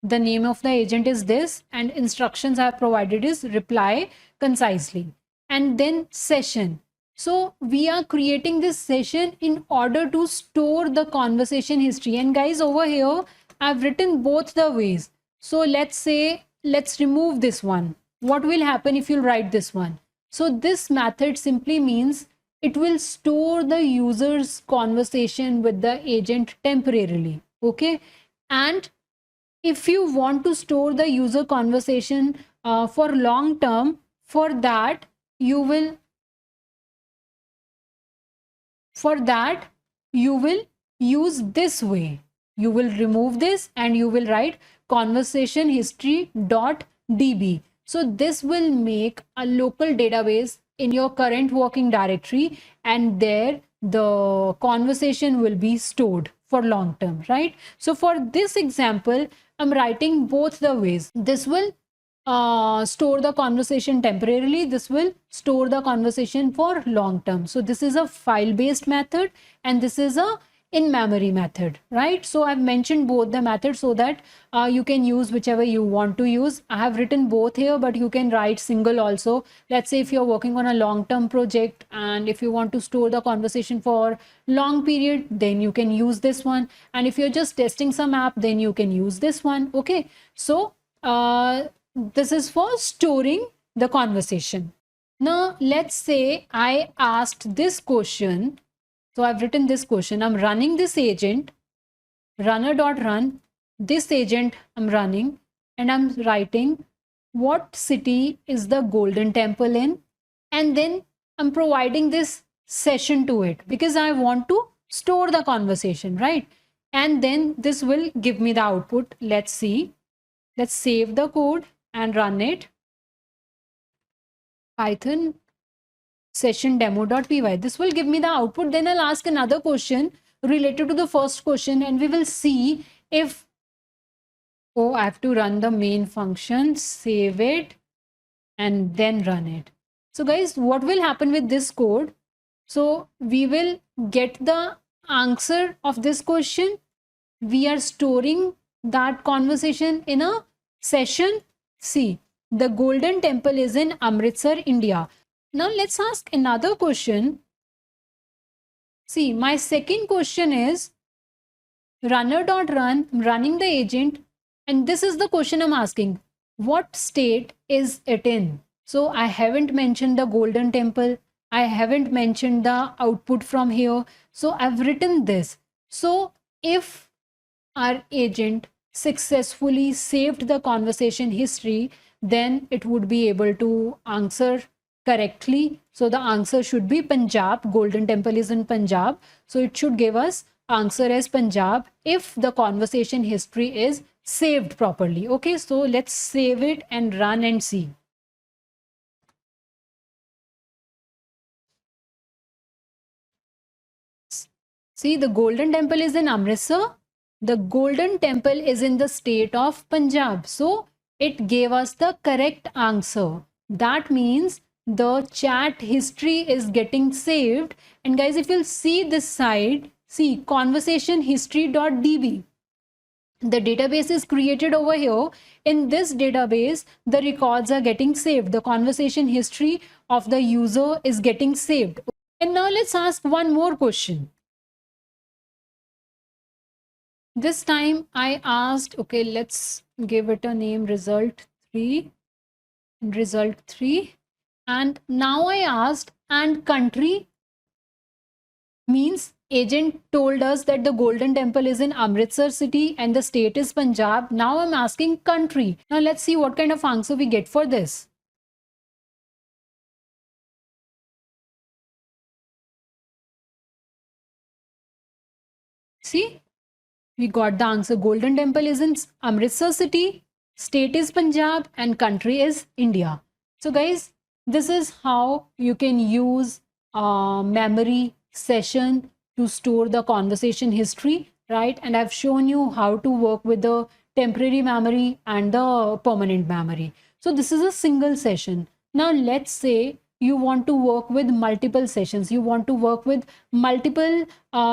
A: The name of the agent is this, and instructions I have provided is reply concisely, and then session. So we are creating this session in order to store the conversation history. And guys, over here, I've written both the ways. So let's say, let's remove this one. What will happen if you write this one? So this method simply means it will store the user's conversation with the agent temporarily. Okay. And if you want to store the user conversation for long term, for that you will use this way. You will remove this and you will write conversation history.db. So this will make a local database in your current working directory, and there the conversation will be stored for long term, right? So for this example, I'm writing both the ways. This will store the conversation temporarily. This will store the conversation for long term. So this is a file based method and this is a in memory method, right? So I've mentioned both the methods so that you can use whichever you want to use. I have written both here, but you can write single also. Let's say if you're working on a long-term project and if you want to store the conversation for long period, then you can use this one. And if you're just testing some app, then you can use this one. Okay. So this is for storing the conversation. Now, let's say I asked this question. So I've written this question. I'm running this agent, runner.run. This agent I'm running, and I'm writing what city is the Golden Temple in, and then I'm providing this session to it because I want to store the conversation, right? and then this will give me the output. Let's see. Let's save the code and run it. Python session demo.py. This will give me the output. Then I'll ask another question related to the first question, and we will see if, oh, I have to run the main function, save it, and then run it. So guys, what will happen with this code? So we will get the answer of this question. We are storing that conversation in a session. See, the Golden Temple is in Amritsar, India. Now let's ask another question. See, my second question is runner.run, running the agent. And this is the question I'm asking. What state is it in? So I haven't mentioned the Golden Temple. I haven't mentioned the output from here. So I've written this. So if our agent successfully saved the conversation history, then it would be able to answer correctly. So the answer should be Punjab. Golden Temple is in Punjab. So it should give us answer as Punjab if the conversation history is saved properly. Okay, so let's save it and run and see. See, the Golden Temple is in Amritsar. The Golden Temple is in the state of Punjab. So it gave us the correct answer. That means the chat history is getting saved. And guys, if you'll see this side, see conversation history.db. The database is created over here. In this database, the records are getting saved. The conversation history of the user is getting saved. And now let's ask one more question. This time I asked, okay, let's give it a name, result 3, result 3. And now I asked, and country, means agent told us that the Golden Temple is in Amritsar city and the state is Punjab. Now I'm asking country. Now let's see what kind of answer we get for this. See, we got the answer. Golden Temple is in Amritsar city, state is Punjab, and country is India. So guys, this is how you can use memory session to store the conversation history, right? And I've shown you how to work with the temporary memory and the permanent memory. So this is a single session. Now let's say you want to work with multiple sessions. You want to work with multiple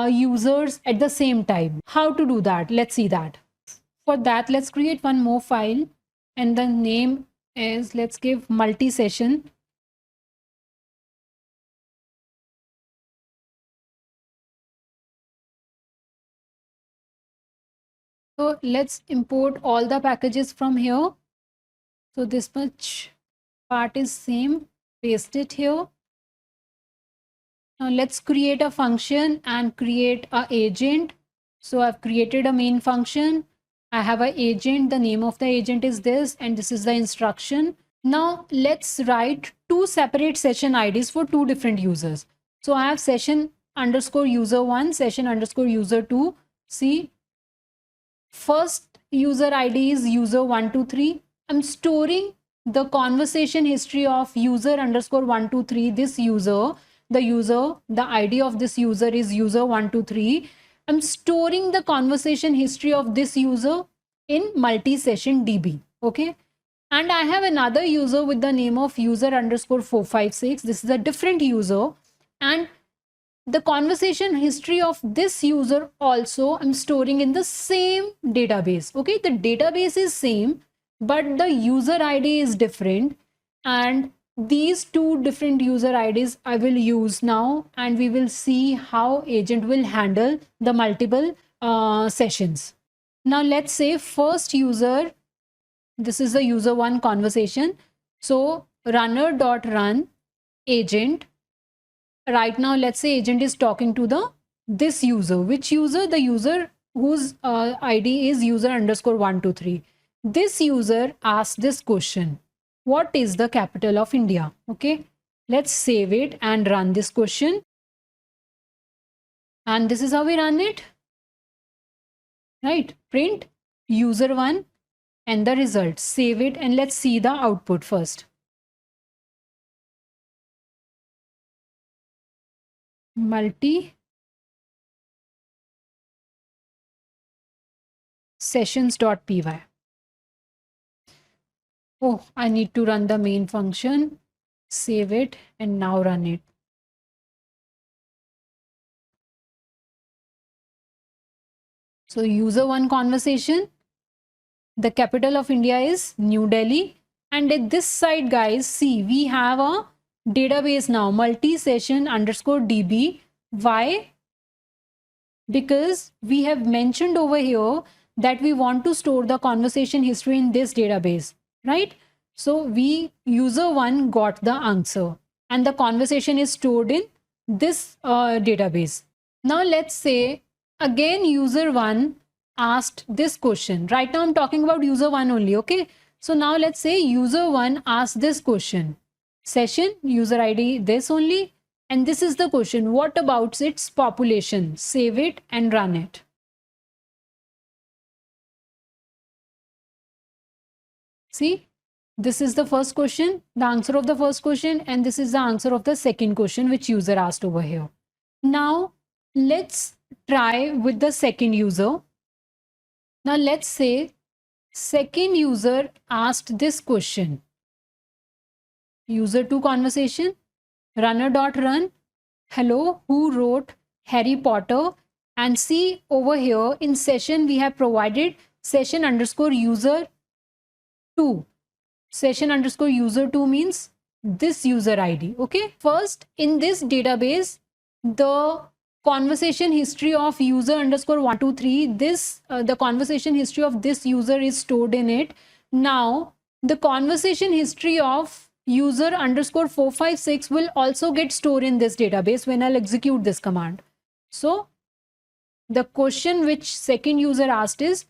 A: users at the same time. How to do that? Let's see that. For that, let's create one more file, and the name is, let's give multi-session. So let's import all the packages from here. So this much part is same, paste it here. Now let's create a function and create a agent. So I've created a main function. I have an agent. The name of the agent is this, and this is the instruction. Now let's write two separate session IDs for two different users. So I have session underscore user 1, session underscore user 2. See, first user ID is user 123. I'm storing the conversation history of user underscore 123. This user, the ID of this user is user 123. I'm storing the conversation history of this user in multi-session DB. Okay. And I have another user with the name of user underscore 456. This is a different user. And the conversation history of this user also I'm storing in the same database. Okay, the database is same, but the user ID is different. And these two different user IDs I will use now, and we will see how agent will handle the multiple sessions. Now let's say first user, this is the user 1 conversation. So runner.run agent. Right now, let's say agent is talking to this user. Which user? The user whose ID is user underscore 123. This user asked this question: what is the capital of India? Okay, let's save it and run this question. And this is how we run it. right? Print user1 and the result. Save it and let's see the output first. Multi sessions.py. Oh, I need to run the main function. Save it and now run it. So user1 conversation. The capital of India is New Delhi. And at this side, guys, see, we have a database now, multi-session underscore DB. Why? Because we have mentioned over here that we want to store the conversation history in this database, right? So we user1 got the answer and the conversation is stored in this database. Now let's say again user1 asked this question. Right now I'm talking about user1 only, okay? So now let's say user1 asked this question. Session, user ID, this only. And this is the question. What about its population? Save it and run it. See, this is the first question, the answer of the first question, and this is the answer of the second question which user asked over here. Now let's try with the second user. Now let's say second user asked this question. User2 conversation, runner.run, hello, who wrote Harry Potter? And see over here in session we have provided session underscore user 2. Session underscore user 2 means this user ID. Okay. First, in this database, the conversation history of user underscore 123, this the conversation history of this user is stored in it. Now, the conversation history of user underscore 456 will also get stored in this database when I'll execute this command. So, the question which second user asked is,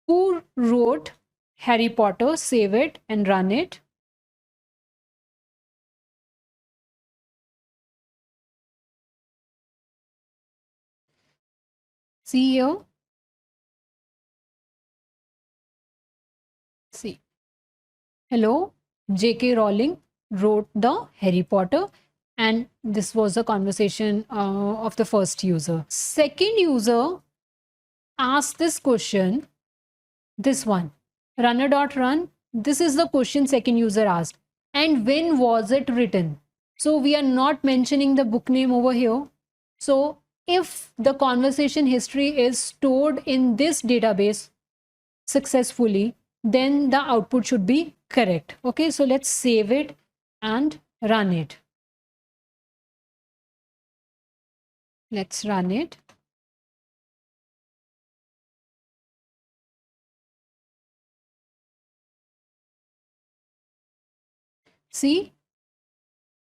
A: who wrote Harry Potter? Save it and run it. See here. See. Hello, J.K. Rowling wrote the Harry Potter, and this was the conversation of the first user. Second user asked this question, this one, runner.run. This is the question second user asked. And when was it written? So we are not mentioning the book name over here. So if the conversation history is stored in this database successfully, then the output should be correct. Okay, so let's save it and run it. Let's run it. See,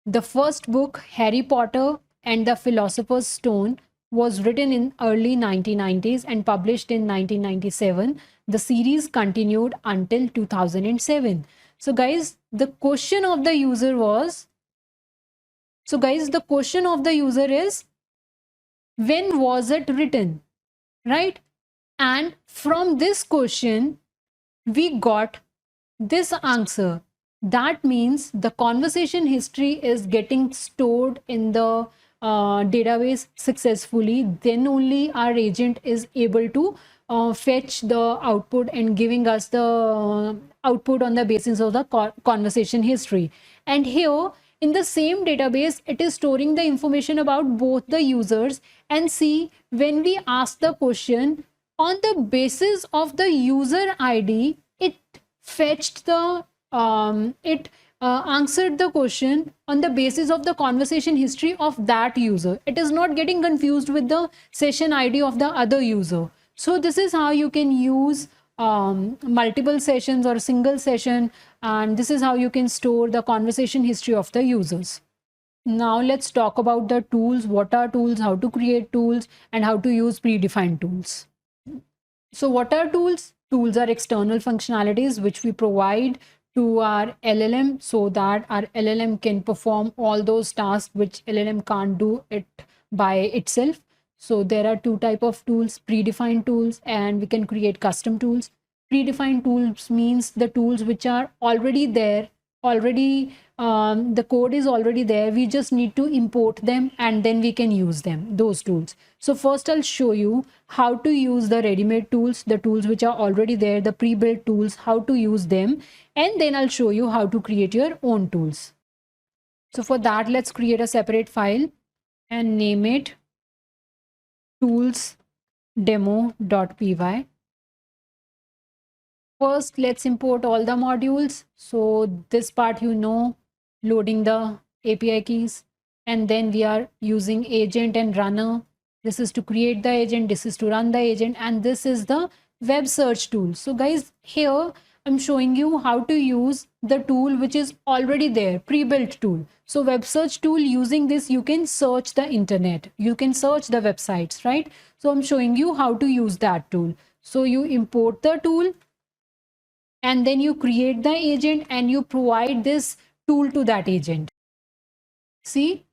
A: the first book, Harry Potter and the Philosopher's Stone, was written in early 1990s and published in 1997. The series continued until 2007. So guys, the question of the user was, the question of the user is, when was it written, right? And from this question, we got this answer. That means the conversation history is getting stored in the database successfully. Then only our agent is able to fetch the output and giving us the output on the basis of the conversation history. And here in the same database, it is storing the information about both the users. And see, when we ask the question, on the basis of the user ID, it fetched the answered the question on the basis of the conversation history of that user. It is not getting confused with the session ID of the other user. So this is how you can use multiple sessions or a single session, and this is how you can store the conversation history of the users. Now let's talk about the tools. What are tools, how to create tools, and how to use predefined tools. So what are tools? Tools are external functionalities which we provide to our LLM so that our LLM can perform all those tasks which LLM can't do it by itself. So there are two type of tools, predefined tools, and we can create custom tools. Predefined tools means the tools which are already there, already the code is already there. We just need to import them and then we can use them, those tools. So first I'll show you how to use the ready-made tools, the tools which are already there, the pre-built tools, how to use them, and then I'll show you how to create your own tools. So for that, let's create a separate file and name it tools demo.py. First, let's import all the modules. So this part, loading the API keys, and then we are using agent and runner. This is to create the agent, this is to run the agent, and this is the web search tool. So guys, here I'm showing you how to use the tool which is already there, pre-built tool. So web search tool, using this, you can search the internet, you can search the websites, right? So I'm showing you how to use that tool. So you import the tool, and then you create the agent and you provide this tool to that agent. See,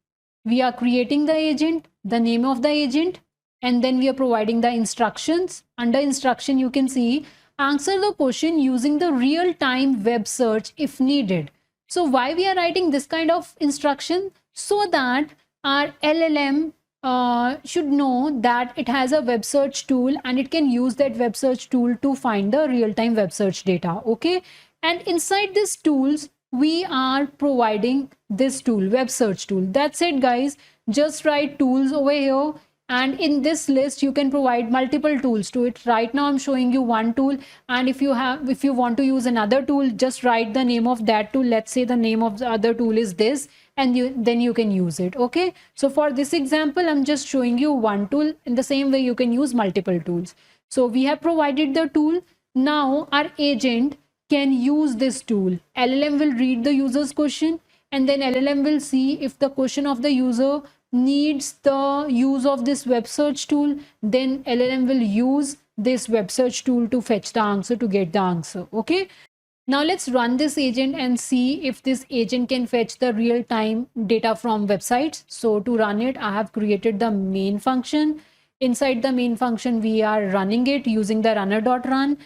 A: we are creating the agent, the name of the agent, and then we are providing the instructions. Under instruction, you can see answer the question using the real-time web search if needed. So why we are writing this kind of instruction? So that our LLM should know that it has a web search tool and it can use that web search tool to find the real-time web search data. Okay, and inside these tools we are providing this tool, web search tool. That's it guys, just write tools over here, and in this list you can provide multiple tools to it. Right now I'm showing you one tool, and if you want to use another tool, just write the name of that tool. Let's say the name of the other tool is this, and then you can use it. Okay, so for this example I'm just showing you one tool. In the same way you can use multiple tools. So we have provided the tool. Now our agent can use this tool. LLM will read the user's question, and then LLM will see if the question of the user needs the use of this web search tool. Then LLM will use this web search tool to fetch the answer, to get the answer. Okay, now let's run this agent and see if this agent can fetch the real-time data from websites. So to run it, I have created the main function. Inside the main function, we are running it using the runner.run.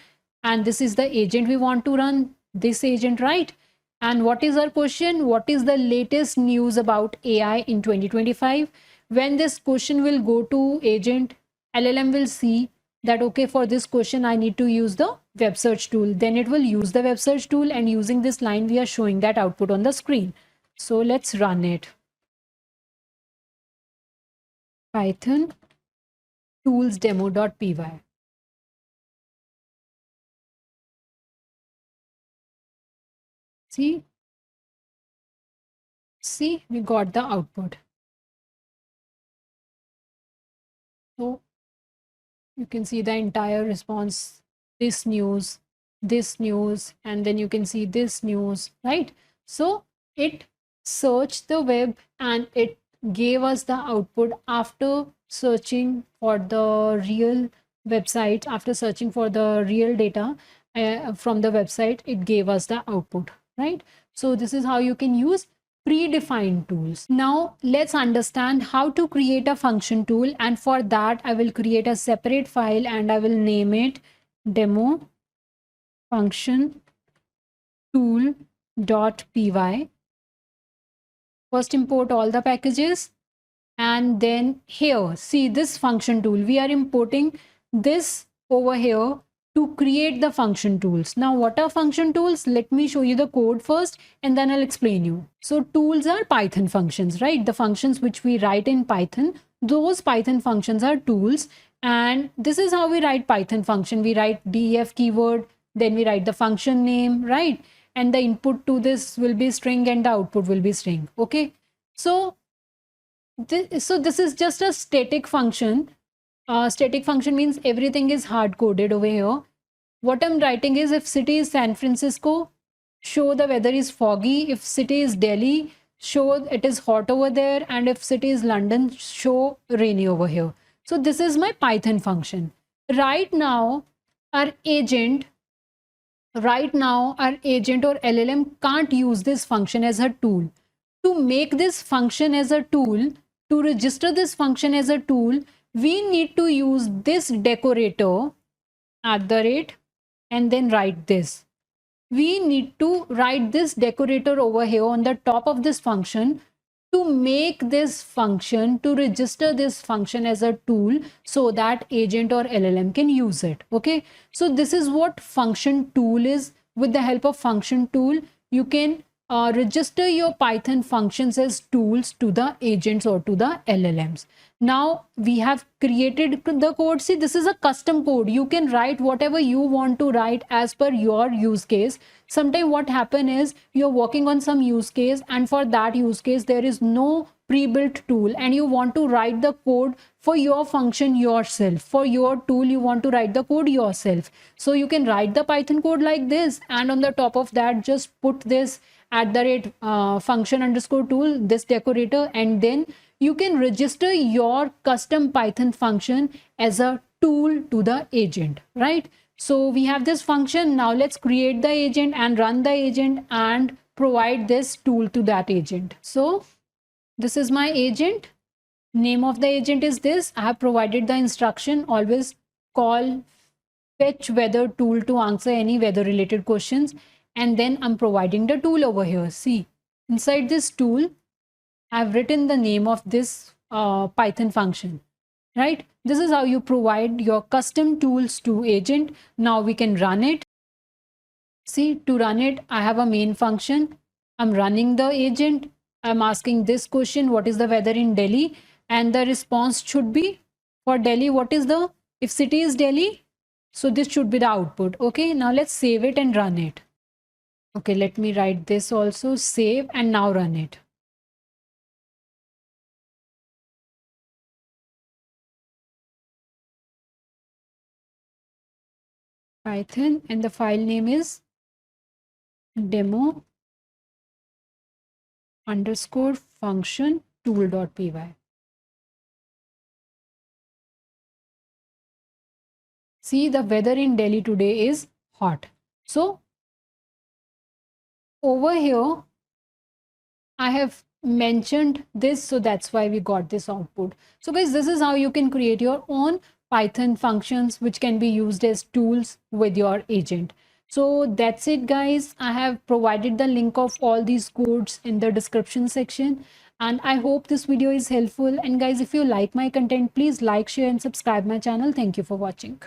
A: And this is the agent we want to run, this agent, right? And what is our question? What is the latest news about AI in 2025? When this question will go to agent, LLM will see that, okay, for this question, I need to use the web search tool. Then it will use the web search tool, and using this line, we are showing that output on the screen. So let's run it. Python tools demo.py. See, we got the output. So you can see the entire response, this news, and then you can see this news, right? So it searched the web and it gave us the output after searching for the real website, after searching for the real data from the website, it gave us the output, right? So this is how you can use predefined tools. Now let's understand how to create a function tool, and for that I will create a separate file and I will name it demo function tool.py. First import all the packages, and then here see this function tool, we are importing this over here to create the function tools. Now what are function tools? Let me show you the code first and then I'll explain you. So tools are Python functions, right? The functions which we write in Python, those Python functions are tools. And this is how we write Python function. We write def keyword, then we write the function name, right? And the input to this will be string and the output will be string. Okay, so this is just a static function. Static function means everything is hard coded over here. What I'm writing is, if city is San Francisco, show the weather is foggy. If city is Delhi, show it is hot over there. And if city is London, show rainy over here. So this is my Python function. Right now our agent or LLM can't use this function as a tool. To make this function as a tool, to register this function as a tool, we need to use this decorator at the rate and then write this. We need to write this decorator over here on the top of this function to make this function, to register this function as a tool so that agent or LLM can use it. Okay, so this is what function tool is. With the help of function tool, you can register your Python functions as tools to the agents or to the LLMs. Now we have created the code. See, this is a custom code. You can write whatever you want to write as per your use case. Sometimes what happen is you're working on some use case, and for that use case there is no pre-built tool, and you want to write the code for your function yourself. For your tool you want to write the code yourself. So you can write the Python code like this, and on the top of that just put this at the rate function underscore tool, this decorator, and then you can register your custom Python function as a tool to the agent, right? So we have this function. Now let's create the agent and run the agent and provide this tool to that agent. So this is my agent. Name of the agent is this. I have provided the instruction, always call fetch weather tool to answer any weather related questions. And then I'm providing the tool over here. See, inside this tool, I've written the name of this Python function, right? This is how you provide your custom tools to agent. Now we can run it. See, to run it, I have a main function. I'm running the agent. I'm asking this question, what is the weather in Delhi? And the response should be for Delhi, what is the, if city is Delhi, so this should be the output. Okay, now let's save it and run it. Okay, let me write this also, save, and now run it. Python, and the file name is demo underscore function tool.py. See, the weather in Delhi today is hot. So over here, I have mentioned this, so that's why we got this output. So guys, this is how you can create your own Python functions which can be used as tools with your agent. So that's it guys. I have provided the link of all these codes in the description section, and I hope this video is helpful. And guys, if you like my content, please like, share and subscribe my channel. Thank you for watching.